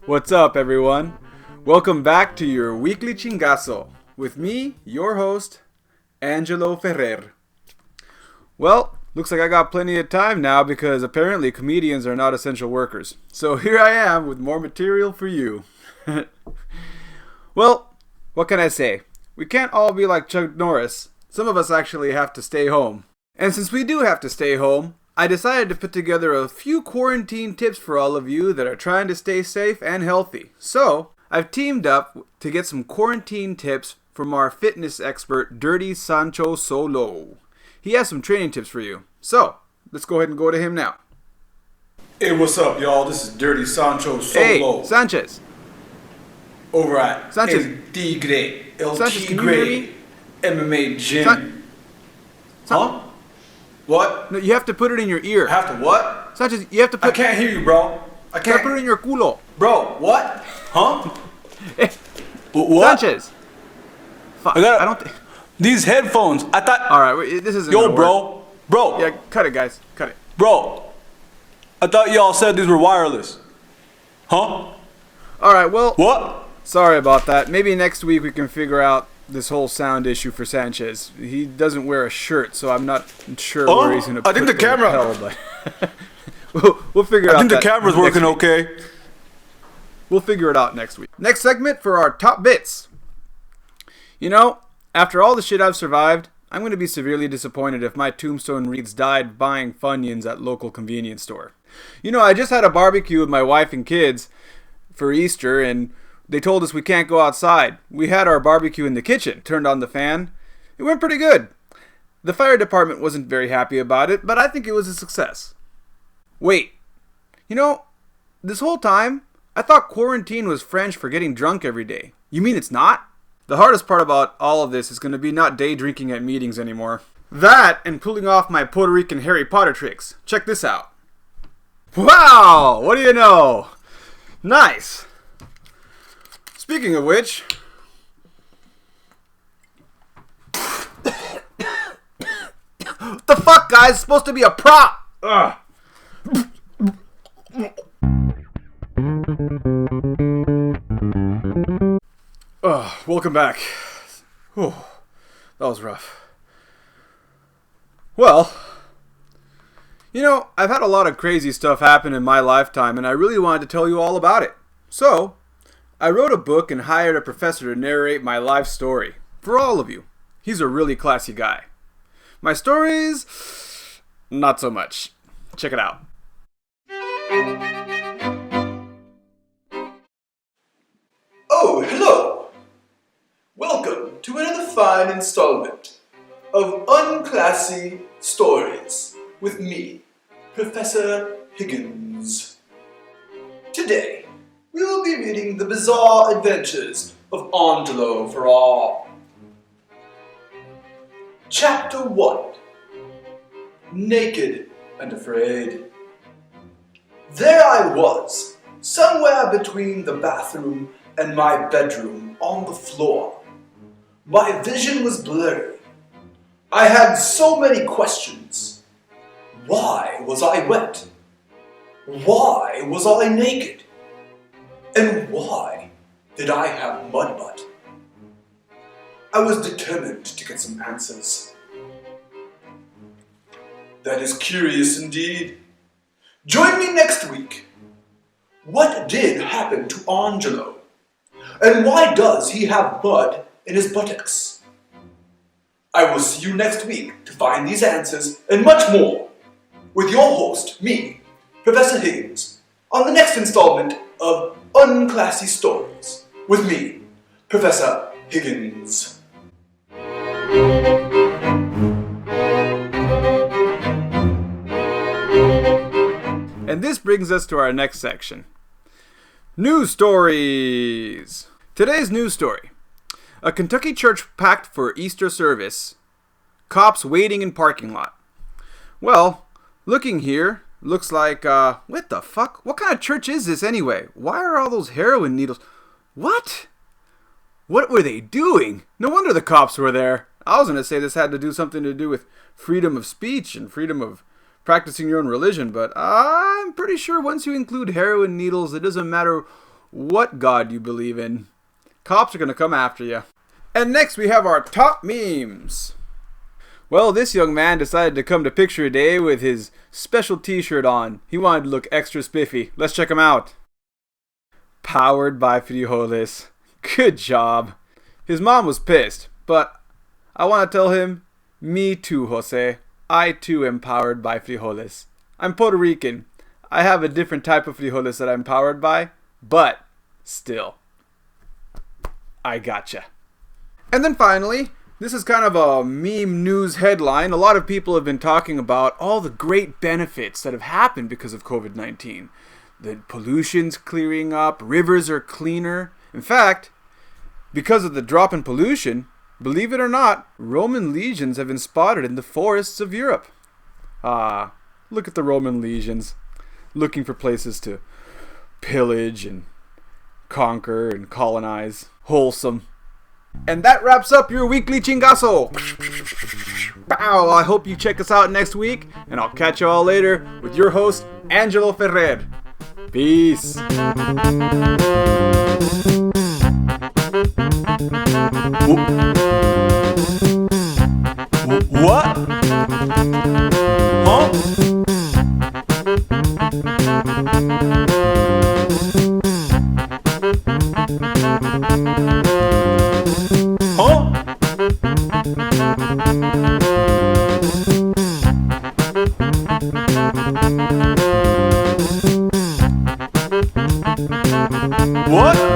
What's up, everyone? Welcome back to your weekly Chingaso with me, your host, Angelo Ferrer. Well, looks like I got plenty of time now because apparently comedians are not essential workers. So here I am with more material for you. Well, what can I say? We can't all be like Chuck Norris. Some of us actually have to stay home. And since we do have to stay home, I decided to put together a few quarantine tips for all of you that are trying to stay safe and healthy. So, I've teamed up to get some quarantine tips from our fitness expert, Dirty Sancho Solo. He has some training tips for you. So, let's go ahead and go to him now. Hey, what's up, y'all? This is Dirty Sancho Solo. Hey, Sanchez. Over at Sanchez. El Tigre, El Sanchez, can you hear Tigre me? MMA Gym. Huh? What? No, you have to put it in your ear. I have to what? Sanchez, you have to put... I can't hear you, bro. I You have can't. to put it in your culo. Bro, what? Huh? Hey, What? Sanchez. Fuck, I don't think... These headphones. I thought. Alright, wait, this isn't Yo, gonna work. bro. Yeah, cut it, guys. Cut it. Bro. I thought y'all said these were wireless. Huh? Alright, well... What? Sorry about that. Maybe next week we can figure out this whole sound issue for Sanchez. He doesn't wear a shirt, so I'm not sure where he's gonna I think put the camera- lapel, but we'll figure it out. I think the that camera's next working week. okay. We'll figure it out next week. Next segment for our top bits. You know, after all the shit I've survived, I'm going to be severely disappointed if my tombstone reads died buying Funyuns at local convenience store. You know, I just had a barbecue with my wife and kids for Easter, and they told us we can't go outside. We had our barbecue in the kitchen, turned on the fan. It went pretty good. The fire department wasn't very happy about it, but I think it was a success. Wait, you know, this whole time, I thought quarantine was French for getting drunk every day. You mean it's not? The hardest part about all of this is going to be not day drinking at meetings anymore. That and pulling off my Puerto Rican Harry Potter tricks. Check this out. Wow! What do you know? Nice! Speaking of which... What the fuck, guys? It's supposed to be a prop! Ugh. Welcome back. Whew, that was rough. Well, you know, I've had a lot of crazy stuff happen in my lifetime, and I really wanted to tell you all about it. So, I wrote a book and hired a professor to narrate my life story. For all of you. He's a really classy guy. My stories, not so much. Check it out. Oh, hello! Welcome to another fine installment of Unclassy Stories with me, Professor Higgins. Today, we will be reading the bizarre adventures of Angelo Ferrar. Chapter 1. Naked and Afraid. There I was, somewhere between the bathroom and my bedroom on the floor. My vision was blurry. I had so many questions. Why was I wet? Why was I naked? And why did I have mud butt? I was determined to get some answers. That is curious indeed. Join me next week. What did happen to Angelo? And why does he have mud in his buttocks? I will see you next week to find these answers and much more with your host, me, Professor Higgins, on the next installment of Unclassy Stories with me, Professor Higgins. And this brings us to our next section. News stories! Today's news story. A Kentucky church packed for Easter service. Cops waiting in parking lot. Well, looking here, looks like, what the fuck? What kind of church is this anyway? Why are all those heroin needles? What? What were they doing? No wonder the cops were there. I was going to say this had to do something to do with freedom of speech and freedom of practicing your own religion, but I'm pretty sure once you include heroin needles, it doesn't matter what God you believe in. Cops are gonna come after you. And next we have our top memes. Well, this young man decided to come to picture day with his special t-shirt on. He wanted to look extra spiffy. Let's check him out. Powered by frijoles. Good job. His mom was pissed, but I want to tell him, me too, Jose. I too am powered by frijoles. I'm Puerto Rican. I have a different type of frijoles that I'm powered by, but still, I gotcha. And then finally, this is kind of a meme news headline. A lot of people have been talking about all the great benefits that have happened because of COVID-19. The pollution's clearing up, rivers are cleaner. In fact, because of the drop in pollution, believe it or not, Roman legions have been spotted in the forests of Europe. Ah, look at the Roman legions, looking for places to pillage and conquer and colonize. Wholesome. And that wraps up your weekly Chingaso. Bow! I hope you check us out next week, and I'll catch you all later with your host, Angelo Ferrer. Peace. What? Huh? Huh? What?